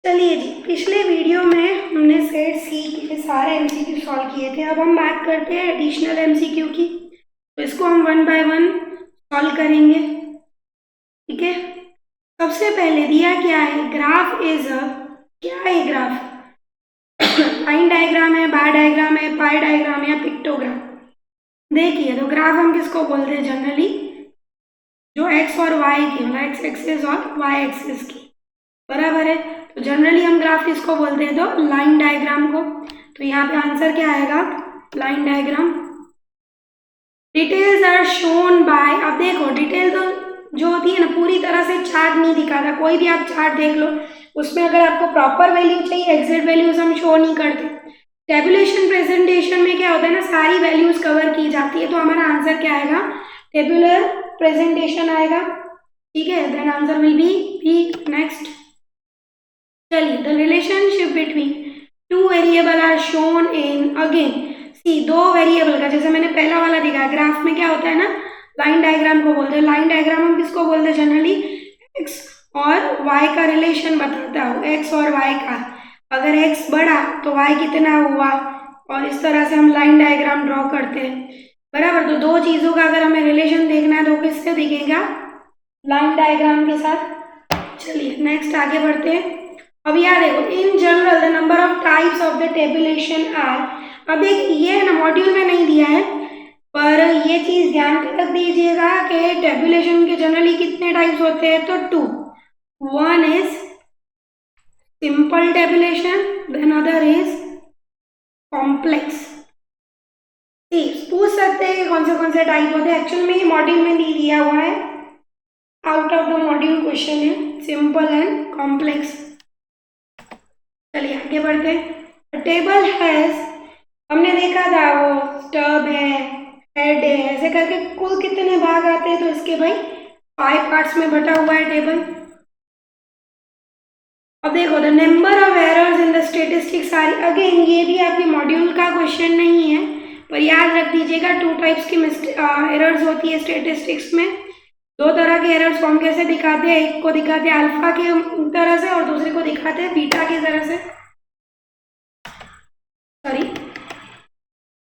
चलिए जी, पिछले वीडियो में हमने सेट सी के सारे एमसीक्यू सॉल्व किए थे। अब हम बात करते हैं एडिशनल एमसीक्यू की। तो इसको हम वन बाय वन सॉल्व करेंगे। ठीक है, सबसे पहले दिया क्या है, ग्राफ इज अ, क्या है ग्राफ? लाइन डायग्राम है, बार डायग्राम है, पाई डायग्राम या पिक्टोग्राम। देखिए, तो ग्राफ हम किसको बोलते हैं जनरली? जो एक्स और वाई की, मतलब एक्स एक्सिस और वाई एक्सिस की, बराबर है। तो जनरली हम ग्राफ किसको बोलते हैं? तो लाइन डायग्राम को। तो यहाँ पे आंसर क्या आएगा? Line diagram. Details are shown by, अब देखो डिटेल तो जो होती है ना, पूरी तरह से चार्ट नहीं दिखाता। कोई भी आप चार्ट देख लो, उसमें अगर आपको प्रॉपर वैल्यू चाहिए, एग्जैक्ट वैल्यूज हम शो नहीं करते। टेबुलेशन प्रेजेंटेशन में क्या होता है ना, सारी वैल्यूज कवर की जाती है। तो हमारा आंसर क्या आएगा? टेबुलर प्रेजेंटेशन आएगा। ठीक है, then answer will be next. चलिए, the relationship between two variable are shown in, again C, दो वेरिएबल का, जैसे मैंने पहला वाला दिखाया, ग्राफ में क्या होता है ना, लाइन डायग्राम को बोलते हैं। लाइन डायग्राम हम किसको बोलते हैं जनरली? एक्स और वाई का रिलेशन बताता हो, एक्स और वाई का। अगर एक्स बढ़ा तो वाई कितना हुआ, और इस तरह से हम लाइन डायग्राम ड्रॉ करते हैं, बराबर। तो दो चीजों का अगर हमें रिलेशन देखना है तो किससे दिखेगा? लाइन डायग्राम के साथ। चलिए नेक्स्ट आगे बढ़ते हैं। अब याद देखो, in general the number of types of the tabulation are, अब एक ये ना मॉड्यूल में नहीं दिया है, पर ये चीज ध्यान पे रख दीजिएगा कि टेबुलेशन के जनरली कितने टाइप्स होते हैं? तो two. One is simple tabulation, then other is complex. पूछ सकते हैं कि कौन से टाइप होते हैं। एक्चुअल में मॉड्यूल में नहीं दिया हुआ है, out of the module question है, सिंपल एंड कॉम्प्लेक्स। चलिए आगे बढ़ते हैं। टेबल हैज, हमने देखा था वो स्टब है, हेड है, ऐसे करके कुल कितने भाग आते हैं? तो इसके भाई 5 पार्ट्स में बटा हुआ है टेबल। अब देखो, the number of errors in the statistics are, again ये भी आपके मॉड्यूल का क्वेश्चन नहीं है, पर याद रख दीजिएगा टू टाइप्स की एरर्स होती है स्टेटिस्टिक्स में। दो तरह के एरर्स फॉर्म कैसे दिखाते हैं, एक को दिखाते हैं अल्फा के तरह से और दूसरे को दिखाते हैं बीटा की तरह से। सॉरी,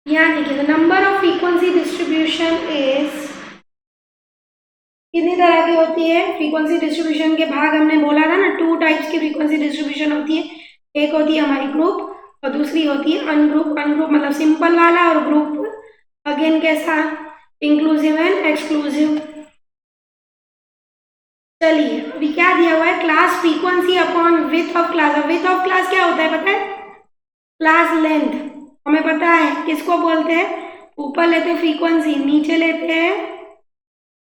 यहाँ देखिए, the number of frequency distribution is, कितनी तरह की होती है फ्रीक्वेंसी डिस्ट्रीब्यूशन के भाग? हमने बोला था ना, टू टाइप्स की फ्रीक्वेंसी डिस्ट्रीब्यूशन होती है। एक होती है हमारी ग्रुप और दूसरी होती है अनग्रुप। अनग्रुप मतलब सिंपल वाला, और ग्रुप अगेन कैसा? Inclusive and exclusive. चलिए, अभी क्या दिया हुआ है? Class frequency upon width of class. अब विथ ऑफ क्लास क्या होता है पता है? Class length. हमें पता है किसको बोलते हैं? ऊपर लेते हैं फ्रीक्वेंसी, नीचे लेते हैं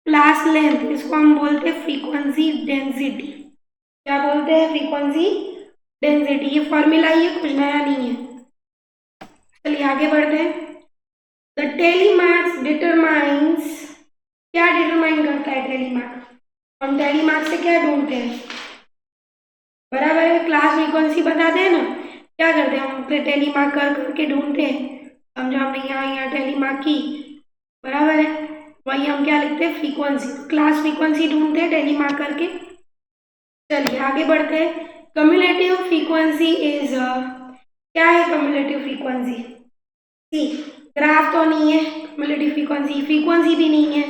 क्लास लेंथ, इसको हम बोलते हैं फ्रीक्वेंसी डेंसिटी। क्या बोलते हैं? Frequency density. ये फॉर्मूला, ये कुछ नया नहीं है। चलिए आगे बढ़ते हैं। द टेलीमार्क्स डिटरमाइंस, क्या डिटरमाइन करता है टेलीमार्क? हम टेलीमार्क से क्या ढूंढते हैं? बराबर है, क्लास फ्रीक्वेंसी बताते हैं ना, क्या करते हैं हम? टेलीमार्क कर करके ढूंढते हैं। समझो हमने यहाँ टेलीमार्क की, बराबर है, वही हम क्या लिखते हैं? फ्रीक्वेंसी। क्लास फ्रीक्वेंसी ढूंढते हैं टेलीमार्क करके। चलिए आगे बढ़ते हैं। कम्युलेटिव फ्रीक्वेंसी इज, क्या है कम्युलेटिव फ्रीक्वेंसी? सी, ग्राफ तो नहीं है कम्युलेटिव फ्रीक्वेंसी, फ्रीक्वेंसी भी नहीं है,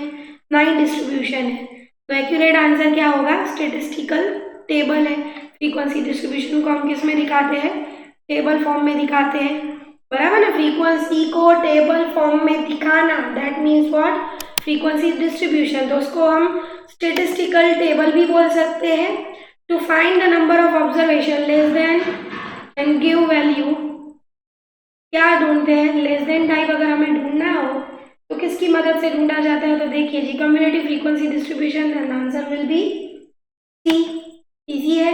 ना ही डिस्ट्रीब्यूशन है। तो एक्यूरेट आंसर क्या होगा? स्टेटिस्टिकल टेबल है। फ्रीक्वेंसी डिस्ट्रीब्यूशन को हम किस में दिखाते हैं? टेबल फॉर्म में दिखाते हैं, बराबर ना। फ्रीक्वेंसी को टेबल फॉर्म में दिखाना, that means what? Frequency distribution. तो उसको हम स्टेटिस्टिकल टेबल भी बोल सकते हैं। To find the number of observation less than and give value, क्या ढूंढते हैं? लेस देन टाइप अगर हमें ढूंढना हो तो किसकी मदद से ढूंढा जाता है? तो देखिए जी, cumulative frequency distribution, and answer will be C. Easy है।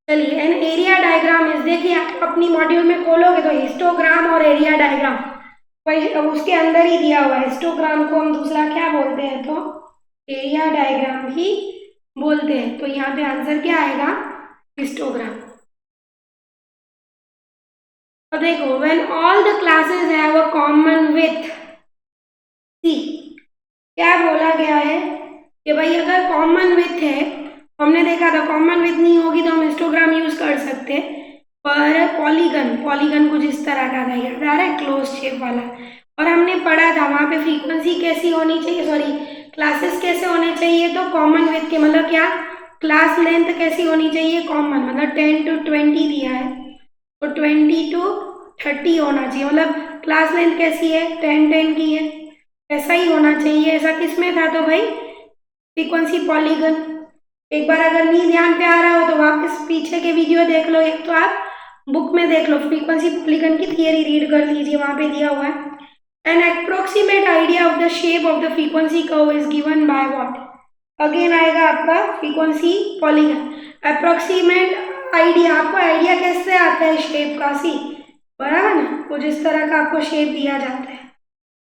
चलिए, एन एरिया डायग्राम इज, देखिए आप अपनी मॉड्यूल में खोलोगे तो हिस्टोग्राम और एरिया डायग्राम वही उसके अंदर ही दिया हुआ है। हिस्टोग्राम को हम दूसरा क्या बोलते हैं? तो एरिया डायग्राम ही बोलते हैं। तो यहाँ पे आंसर क्या आएगा? हिस्टोग्राम। तो देखो, when all the classes have a common with, C, क्या बोला गया है कि भाई अगर कॉमन विथ है, हमने देखा था कॉमन विथ नहीं होगी तो हम हिस्टोग्राम यूज कर सकते सकते, पर पॉलीगन, पॉलीगन कुछ इस तरह का था, याद आ रहा है, क्लोज शेप वाला। और हमने पढ़ा था वहाँ पे फ्रीक्वेंसी कैसी होनी चाहिए, सॉरी क्लासेस कैसे होने चाहिए, तो कॉमन विथ के मतलब क्या, क्लास लेंथ कैसी होनी चाहिए, कॉमन, मतलब 10 to 20 दिया है तो 20 to 30 होना चाहिए, मतलब क्लास लेंथ कैसी है, 10 की है, ऐसा ही होना चाहिए। ऐसा किस में था, तो भाई फ्रीक्वेंसी पॉलीगन। एक बार अगर नहीं ध्यान पे आ रहा हो तो वापस पीछे के वीडियो देख लो, एक तो आप बुक में देख लो, फ्रीक्वेंसी पॉलीगन की थियरी रीड कर लीजिए, वहां पे दिया हुआ है। N approximate idea of the shape of the frequency curve is given by what, again आएगा आपका फ्रीक्वेंसी पॉलीगन। अप्रोक्सीमेट आइडिया, आपको आइडिया कैसे आता है शेप का, सी बराबर ना, कुछ इस तरह का आपको शेप दिया जाता है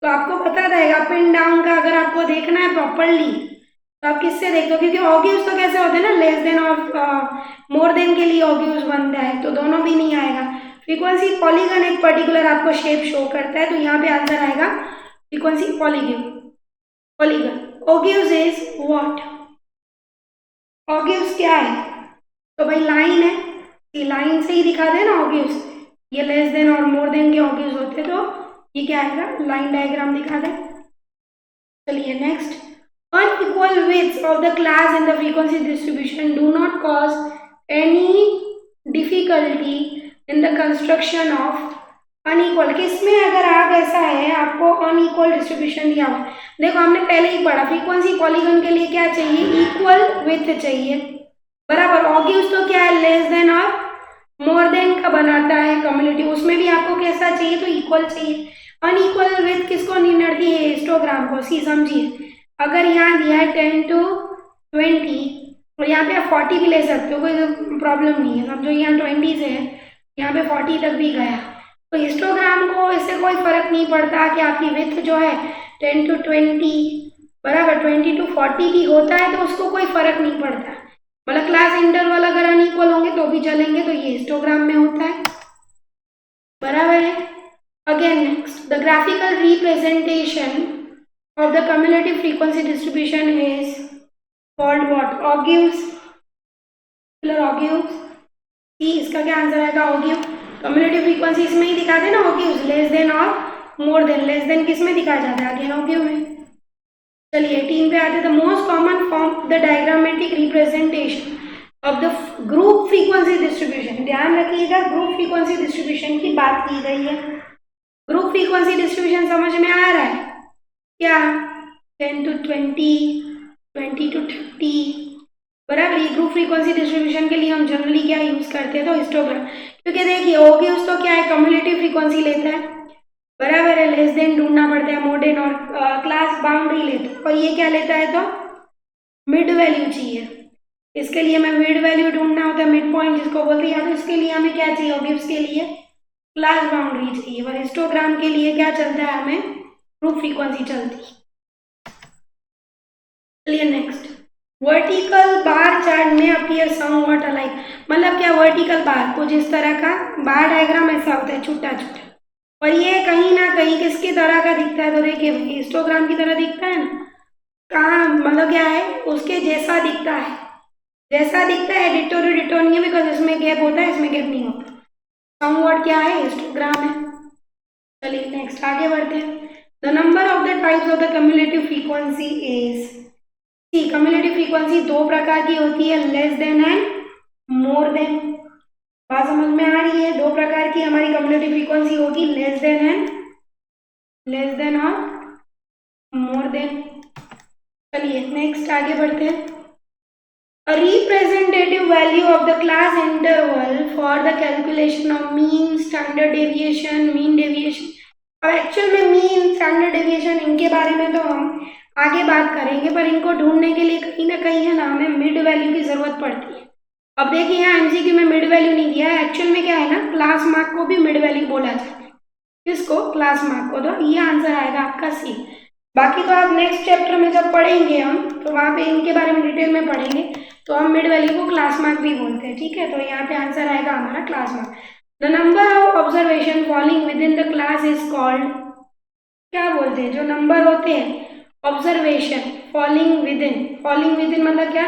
तो आपको पता रहेगा अप एंड डाउन का, अगर आपको देखना है प्रॉपरली तो आप किससे देखते हो, क्योंकि ऑब्वियस तो कैसे होते हैं ना, लेस देन और मोर देन के लिए ऑब्वियस बनता है, तो दोनों भी नहीं आएगा। फ्रीक्वेंसी पॉलीगन एक पर्टिकुलर आपको शेप शो करता है, तो यहाँ पे आंसर आएगा frequency polygon, polygon. Obvious is what, obvious क्या है, तो भाई लाइन है, ये लाइन से ही दिखा दे ना ऑब्वियस, ये लेस देन और मोर देन के ऑब्वियस होते, तो ये क्या आएगा, लाइन डायग्राम दिखा दे। चलिए next, unequal widths of the class in the frequency distribution do not cause any difficulty in the construction of unequal, किसमें अगर आप ऐसा है आपको unequal डिस्ट्रीब्यूशन दिया हुआ, देखो हमने पहले ही पढ़ा फ्रीक्वेंसी पॉलीगन के लिए क्या चाहिए, इक्वल विथ चाहिए, बराबर। ऑब्वियस तो क्या है, लेस देन और मोर देन का बनाता है कम्युनिटी, उसमें भी आपको कैसा चाहिए, तो इक्वल चाहिए। अनइक्वल विथ किसको निकलती है, हिस्टोग्राम को, सी समझिए, अगर यहाँ दिया है 10 to 20 और यहाँ पे आप 40 भी ले सकते हो, कोई प्रॉब्लम नहीं है, समझो यहाँ 20 से है, यहाँ पे 40 तक भी गया, तो हिस्टोग्राम को इससे कोई फर्क नहीं पड़ता कि आपकी विथ जो है 10 to 20 बराबर 20 to 40 भी होता है, तो उसको कोई फर्क नहीं पड़ता, मतलब क्लास इंटरवल अगर अनइक्वल होंगे तो भी चलेंगे, तो ये हिस्टोग्राम में होता है, बराबर है। Again next, the graphical representation of the cumulative frequency distribution is called what, obtuse, obtuse, इसका क्या आंसर आएगा, obtuse। cumulative frequency इसमें ही दिखा देना, obtuse, लेस देन और मोर देन, लेस देन किस में दिखाया जाता है, अगेन obtuse में। चलिए 18 पे आते, the most common form the diagrammatic representation of the group frequency distribution, ध्यान रखिएगा ग्रुप फ्रीक्वेंसी डिस्ट्रीब्यूशन की बात की गई है, ग्रुप फ्रीक्वेंसी डिस्ट्रीब्यूशन समझ में आ रहा है क्या, 10 to 20, 20 to 30, बराबर। ये ग्रुप फ्रीक्वेंसी डिस्ट्रीब्यूशन के लिए हम जनरली क्या यूज करते हैं, तो हिस्टोग्राम, क्योंकि देखिए ऑब्वियस तो क्या है, कम्युलेटिव फ्रीक्वेंसी लेता है, बराबर है, लेस देन ढूंढना पड़ता है, मोर देन और क्लास बाउंड्री लेता है, और ये क्या लेता है, तो मिड वैल्यू चाहिए, इसके लिए हमें मिड वैल्यू ढूंढना होता है, मिड पॉइंट जिसको बोलते हैं, तो इसके लिए हमें क्या चाहिए, ऑब्वियस के लिए क्लास बाउंड्री चाहिए, और हिस्टोग्राम के लिए क्या चलता है, हमें ग्रुप फ्रीक्वेंसी चलती है। चलिए नेक्स्ट, वर्टिकल बार चार्ट में अपीयर समवॉट अलाइक, मतलब क्या, वर्टिकल बार कुछ इस तरह का बार डायग्राम ऐसा होता है छोटा छोटा, और ये कहीं ना कहीं किसकी तरह का दिखता है, तो देखिए हिस्टोग्राम की तरह दिखता है ना, कहाँ मतलब क्या है, उसके जैसा दिखता है, जैसा दिखता है, डिटो टू डिटो नहीं है, बिकॉज इसमें गैप होता है, इसमें गैप नहीं होता, समवॉट क्या है, हिस्टोग्राम है। चलिए नेक्स्ट आगे बढ़ते हैं, the number of the types of the cumulative frequency is, see cumulative frequency दो प्रकार की होती है, less than and more than, बात समझ में आ रही है, दो प्रकार की हमारी cumulative frequency होगी, less than और more than। चलिए नेक्स्ट आगे बढ़ते हैं, a representative value of the class interval for the calculation of mean, standard deviation, mean deviation, अब एक्चुअल में मीन स्टैंडर्ड डेविएशन इनके बारे में तो हम आगे बात करेंगे, पर इनको ढूंढने के लिए कहीं ना कहीं है ना हमें मिड वैल्यू की जरूरत पड़ती है। अब देखिए यहाँ एमसीक्यू में मिड वैल्यू नहीं दिया है, एक्चुअल में क्या है ना, क्लास मार्क को भी मिड वैल्यू बोला जाता है, किसको, क्लास मार्क को, तो ये आंसर आएगा आपका सी। बाकी तो आप नेक्स्ट चैप्टर में जब पढ़ेंगे हम, तो वहाँ पे इनके बारे में डिटेल में पढ़ेंगे, तो हम मिड वैल्यू को क्लास मार्क भी बोलते हैं, ठीक है, तो यहाँ पे आंसर आएगा हमारा class mark. The number of observation falling within the class is called, क्या बोलते हैं, जो नंबर होते हैं ऑब्जर्वेशन फॉलिंग विद इन मतलब क्या,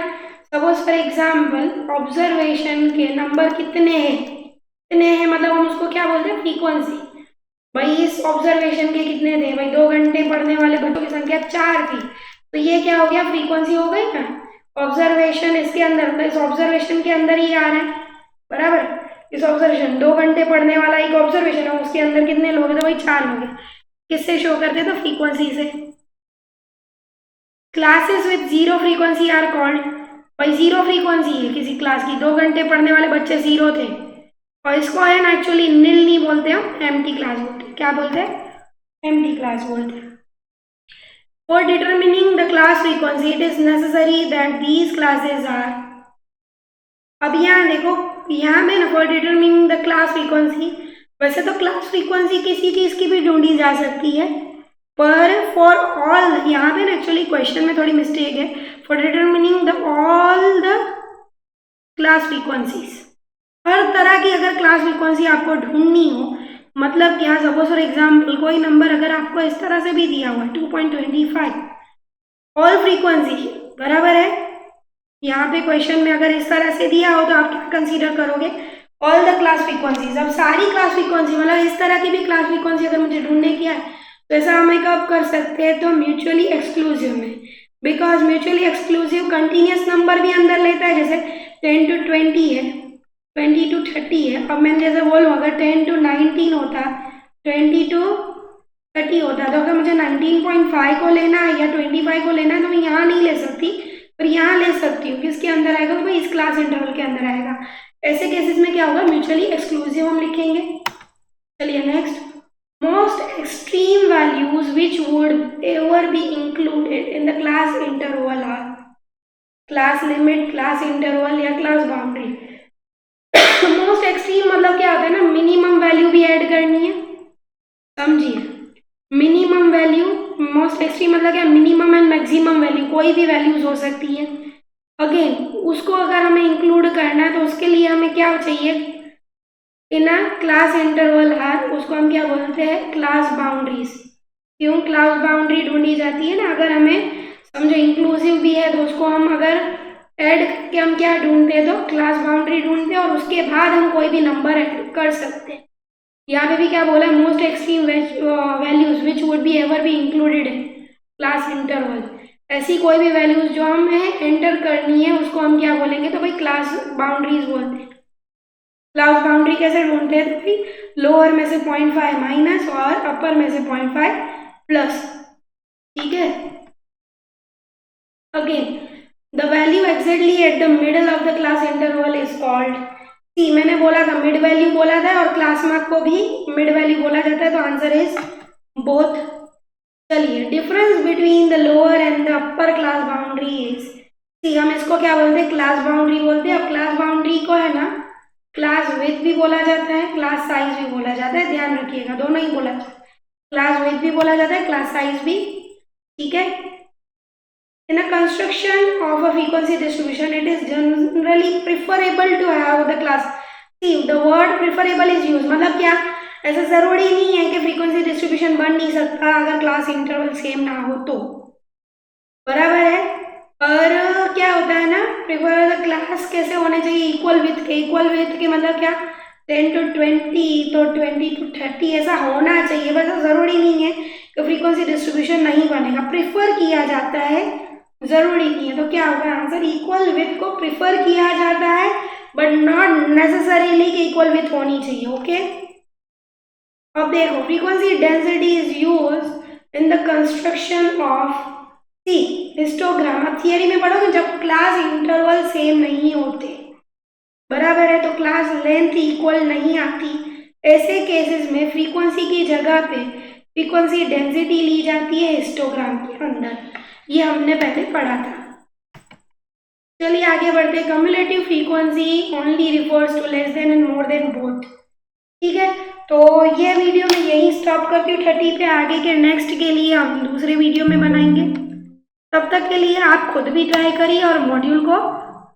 सपोज फॉर एग्जाम्पल ऑब्जर्वेशन के नंबर कितने हैं मतलब हम उसको क्या बोलते हैं, फ्रीक्वेंसी। भाई इस ऑब्जर्वेशन के कितने थे, भाई 2 घंटे पढ़ने वाले बच्चों की संख्या 4 थी, तो ये क्या हो गया, फ्रीक्वेंसी हो गई ना। ऑब्जर्वेशन इसके अंदर, तो इस ऑब्जर्वेशन के अंदर ही आ रहा है, बराबर। इस ऑब्जर्वेशन 2 घंटे पढ़ने वाला एक ऑब्जर्वेशन है, उसके अंदर कितने लोग हैं, तो भाई 4 लोग हैं। किससे शो करते हैं, तो फ्रीक्वेंसी से। Classes with zero frequency are called, भाई जीरो फ्रीक्वेंसी है किसी क्लास की, 2 घंटे पढ़ने वाले बच्चे जीरो थे, और इसको है ना एक्चुअली नील नहीं बोलते हम, एम्प्टी क्लास बोलते हैं। क्या बोलते हैं, एम्प्टी क्लास बोलते हैं। For determining the class frequency it is necessary that these classes are, अब यहाँ देखो, यहाँ में ना for determining the class frequency, वैसे तो क्लास फ्रीक्वेंसी किसी चीज की भी ढूंढी जा सकती है, पर फॉर ऑल, यहाँ पे ना एक्चुअली क्वेश्चन में थोड़ी मिस्टेक है। For determining the all the class frequencies, हर तरह की अगर क्लास फ्रीक्वेंसी आपको ढूंढनी हो, मतलब क्या, सपोज फॉर एग्जाम्पल कोई नंबर अगर आपको इस तरह से भी दिया हुआ है 2.25 ऑल फ्रीक्वेंसी, बराबर है। यहाँ पे क्वेश्चन में अगर इस तरह से दिया हो तो आप क्या कंसीडर करोगे, ऑल द क्लास फ्रीक्वेंसीज। अब सारी क्लास फ्रीक्वेंसी मतलब इस तरह की भी क्लास फ्रीक्वेंसी अगर मुझे ढूंढने की है, तो ऐसा हमें कब कर सकते हैं, तो म्यूचुअली एक्सक्लूसिव में। Because mutually exclusive continuous number भी अंदर लेता है, जैसे 10 to 20 है, 20 to 30 है। अब मैंने जैसे बोलूँ अगर 10 to 19 होता, 20 to 30 होता, तो अगर मुझे 19.5 को लेना है या 25 को लेना है, तो मैं यहाँ नहीं ले सकती, पर यहाँ ले सकती हूँ। किसके अंदर आएगा, तो भाई इस क्लास इंटरवल के अंदर आएगा। ऐसे केसेस में क्या होगा, म्यूचुअली एक्सक्लूसिव हम लिखेंगे। चलिए next, most extreme values which would ever be included in the class interval are, class limit, class interval या क्लास बाउंड्री। मोस्ट एक्सट्रीम मतलब क्या होता है ना, मिनिमम वैल्यू भी ऐड करनी है, समझिए। मिनिमम वैल्यू, मोस्ट एक्सट्रीम मतलब क्या, मिनिमम एंड मैक्सिमम वैल्यू, कोई भी वैल्यूज हो सकती है। अगेन उसको अगर हमें इंक्लूड करना है तो उसके लिए हमें क्या चाहिए, इन क्लास इंटरवल आर, उसको हम क्या बोलते हैं, क्लास बाउंड्रीज। क्यों क्लास बाउंड्री ढूंढी जाती है ना, अगर हमें समझो इंक्लूसिव भी है तो उसको हम अगर ऐड करके हम क्या ढूंढते हैं, तो क्लास बाउंड्री ढूंढते हैं, और उसके बाद हम कोई भी नंबर ऐड कर सकते हैं। यहाँ पे भी क्या बोला, most extreme values which would be ever be included in class interval, ऐसी कोई भी वैल्यूज जो हमें एंटर करनी है उसको हम क्या बोलेंगे, तो भाई क्लास बाउंड्रीज बोलते हैं। क्लास बाउंड्री कैसे ढूंढते हैं, तो भाई लोअर में से 0.5 माइनस और अपर में से 0.5 प्लस, ठीक है। Again the value exactly at the middle of the class interval is called, C मैंने बोला था मिड वैल्यू बोला था, और क्लास मार्क को भी मिड वैल्यू बोला जाता है, तो आंसर इज बोथ। चलिए, difference between the lower and the upper class boundary is, C हम इसको क्या बोलते हैं, क्लास बाउंड्री बोलते हैं। अब क्लास बाउंड्री को है ना क्लास विड्थ भी बोला जाता है, क्लास साइज भी बोला जाता है, ध्यान रखिएगा दोनों ही बोला जाता है, क्लास विड्थ भी बोला जाता है, क्लास साइज भी, ठीक है। In a construction of a frequency distribution, it is generally preferable to have the class. See, the word preferable is used. मतलब क्या, ऐसा जरूरी नहीं है कि फ्रीक्वेंसी डिस्ट्रीब्यूशन बन नहीं सकता अगर क्लास इंटरवल सेम ना हो तो, बराबर है। और क्या होता है ना, प्रिफर क्लास कैसे होने चाहिए, इक्वल विथ के। इक्वल विथ के मतलब क्या, 10 to 20 तो 20 to 30 ऐसा होना चाहिए, बस जरूरी नहीं है कि फ्रीक्वेंसी डिस्ट्रीब्यूशन नहीं बनेगा, प्रिफर किया जाता है, जरूरी नहीं है। तो क्या होगा आंसर, इक्वल विथ को प्रिफर किया जाता है, बट नॉट नेसेसरीली कि इक्वल विथ होनी चाहिए, ओके। अब देखो, frequency density is used in the construction of, C histogram. अब थियरी में पढ़ोगे जब क्लास इंटरवल सेम नहीं होते, बराबर है, तो क्लास लेंथ इक्वल नहीं आती, ऐसे केसेस में फ्रीक्वेंसी की जगह पे फ्रीक्वेंसी डेंसिटी ली जाती है हिस्टोग्राम के अंदर, ये हमने पहले पढ़ा था। चलिए आगे बढ़ते, cumulative frequency only refers to less than and more than both, ठीक है। तो ये वीडियो मैं यही स्टॉप करती हूँ 30 पे, आगे के नेक्स्ट के लिए हम दूसरे वीडियो में बनाएंगे। तब तक के लिए आप खुद भी ट्राई करिए और मॉड्यूल को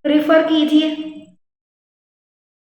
रिफर कीजिए।